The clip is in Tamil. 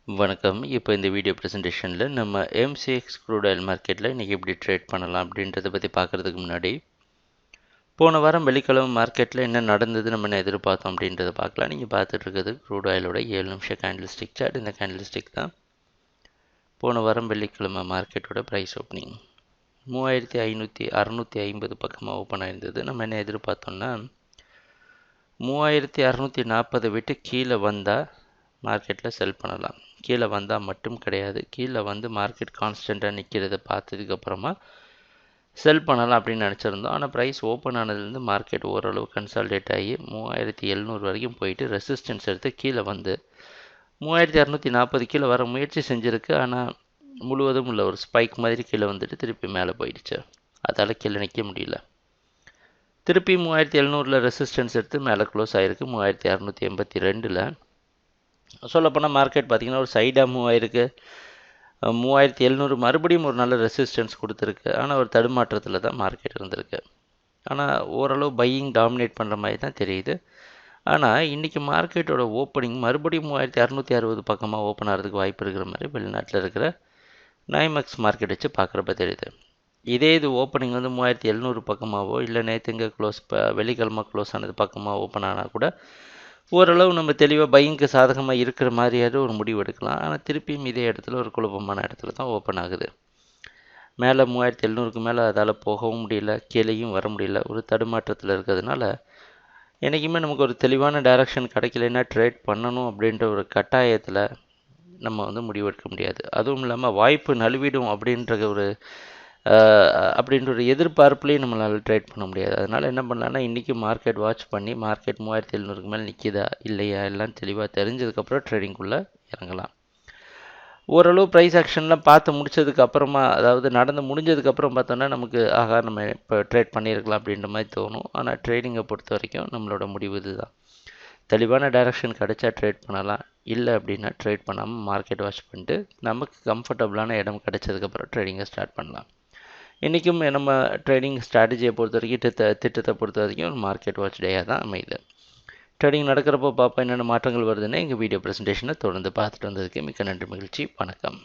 வணக்கம். இப்போ இந்த வீடியோ ப்ரெசன்டேஷனில் நம்ம எம்சிஎக்ஸ் க்ரூட் ஆயில் மார்க்கெட்டில் இன்றைக்கி எப்படி ட்ரேட் பண்ணலாம் அப்படின்றத பற்றி பார்க்குறதுக்கு முன்னாடி போன வாரம் வெள்ளிக்கிழமை மார்க்கெட்டில் என்ன நடந்தது நம்ம என்ன எதிர்பார்த்தோம் அப்படின்றத பார்க்கலாம். நீங்கள் பார்த்துட்டு இருக்கிறது க்ரூட் ஆயிலோட 7 நிமிஷம் கேண்டில் ஸ்டிக் சார்ட். இந்த கேண்டில் ஸ்டிக் தான் போன வாரம் வெள்ளிக்கிழமை மார்க்கெட்டோட ப்ரைஸ் ஓப்பனிங் 3550 பக்கமாக ஓப்பன் ஆயிருந்தது. நம்ம என்ன எதிர்பார்த்தோம்னா 3640 விட்டு கீழே வந்தால் மார்க்கெட்டில் செல் பண்ணலாம். கீழே வந்தால் மட்டும் கிடையாது, கீழே வந்து மார்க்கெட் கான்ஸ்டண்ட்டாக நிற்கிறத பார்த்ததுக்கப்புறமா செல் பண்ணலாம் அப்படின்னு நினச்சிருந்தோம். ஆனால் ப்ரைஸ் ஓப்பன் ஆனதுலேருந்து மார்க்கெட் ஓரளவு கன்சால்டேட் ஆகி 3700 வரைக்கும் போயிட்டு ரெசிஸ்டன்ஸ் எடுத்து கீழே வந்து 3640 கீழே வர முயற்சி செஞ்சுருக்கு. ஆனால் முழுவதும் உள்ள ஒரு ஸ்பைக் மாதிரி கீழே வந்துட்டு திருப்பி மேலே போயிடுச்சு. அதால் கீழே நிற்க முடியல. திருப்பி 3700 ரெசிஸ்டன்ஸ் எடுத்து மேலே க்ளோஸ் ஆகிருக்கு 3682. சொல்லப்போனால் மார்க்கெட் பார்த்திங்கன்னா ஒரு சைடாக மூவ் ஆகிருக்கு. 3700 மறுபடியும் ஒரு நல்ல ரெசிஸ்டன்ஸ் கொடுத்துருக்கு. ஆனால் ஒரு தடுமாற்றத்தில் தான் மார்க்கெட் இருந்திருக்கு. ஆனால் ஓரளவு பையிங் டாமினேட் பண்ணுற மாதிரி தான் தெரியுது. ஆனால் இன்றைக்கி மார்க்கெட்டோட ஓப்பனிங் மறுபடியும் 3660 பக்கமாக ஓப்பன் ஆகிறதுக்கு வாய்ப்பு இருக்கிற மாதிரி வெளிநாட்டில் இருக்கிற நைமேக்ஸ் மார்க்கெட் வச்சு பார்க்குறப்ப தெரியுது. இது ஓப்பனிங் வந்து 3700 பக்கமாகவோ இல்லை நேற்றுங்க வெள்ளிக்கிழமை க்ளோஸ் ஆனது பக்கமாக ஓப்பன் ஆனால் கூட ஓரளவு நம்ம தெளிவாக பையிங்க்கு சாதகமாக இருக்கிற மாதிரியாவது ஒரு முடிவு எடுக்கலாம். ஆனால் திருப்பியும் இதே இடத்துல ஒரு குழப்பமான இடத்துல தான் ஓப்பன் ஆகுது. மேலே 3700க்கு மேலே அதால் போகவும் முடியல, கீழேயும் வர முடியல. ஒரு தடுமாற்றத்தில் இருக்கிறதுனால என்றைக்குமே நமக்கு ஒரு தெளிவான டைரக்ஷன் கிடைக்கலைன்னா ட்ரேட் பண்ணணும் அப்படின்ற ஒரு கட்டாயத்தில் நம்ம வந்து முடிவெடுக்க முடியாது. அதுவும் இல்லாமல் வாய்ப்பு நழுவிடும் அப்படின்ற ஒரு எதிர்பார்ப்புலேயும் நம்மளால் ட்ரேட் பண்ண முடியாது. அதனால் என்ன பண்ணலான்னா இன்றைக்கி மார்க்கெட் வாட்ச் பண்ணி மார்க்கெட் 3700க்கு மேலே நிற்கிதா இல்லையா எல்லாம் தெளிவாக தெரிஞ்சதுக்கப்புறம் ட்ரேடிங்குள்ளே இறங்கலாம். ஓரளவு ப்ரைஸ் ஆக்ஷன்லாம் பார்த்து முடிச்சதுக்கப்புறமா, அதாவது நடந்து முடிஞ்சதுக்கப்புறம் பார்த்தோன்னா நமக்கு நம்ம இப்போ ட்ரேட் பண்ணியிருக்கலாம் அப்படின்ற மாதிரி தோணும். ஆனால் ட்ரேடிங்கை பொறுத்த வரைக்கும் நம்மளோட முடிவு இது தான். தெளிவான டைரக்ஷன் கிடைச்சா ட்ரேட் பண்ணலாம், இல்லை அப்படின்னா ட்ரேட் பண்ணாமல் மார்க்கெட் வாட்ச் பண்ணிட்டு நமக்கு கம்ஃபர்டபுளான இடம் கிடைச்சதுக்கப்புறம் ட்ரேடிங்கை ஸ்டார்ட் பண்ணலாம். இன்றைக்கும் நம்ம ட்ரேடிங் ஸ்ட்ராட்டஜியை பொறுத்த வரைக்கும் திட்டத்தை பொறுத்த வரைக்கும் ஒரு மார்க்கெட் வாட்ச் டேயாக தான் அமையுது. ட்ரேடிங் நடக்கிறப்போ பார்ப்போம் என்னென்ன மாற்றங்கள் வருதுன்னு எங்கள் வீடியோ ப்ரெசன்டேஷனை தொடர்ந்து பார்த்துட்டு வந்ததுக்கு மிக்க நன்றி, மகிழ்ச்சி, வணக்கம்.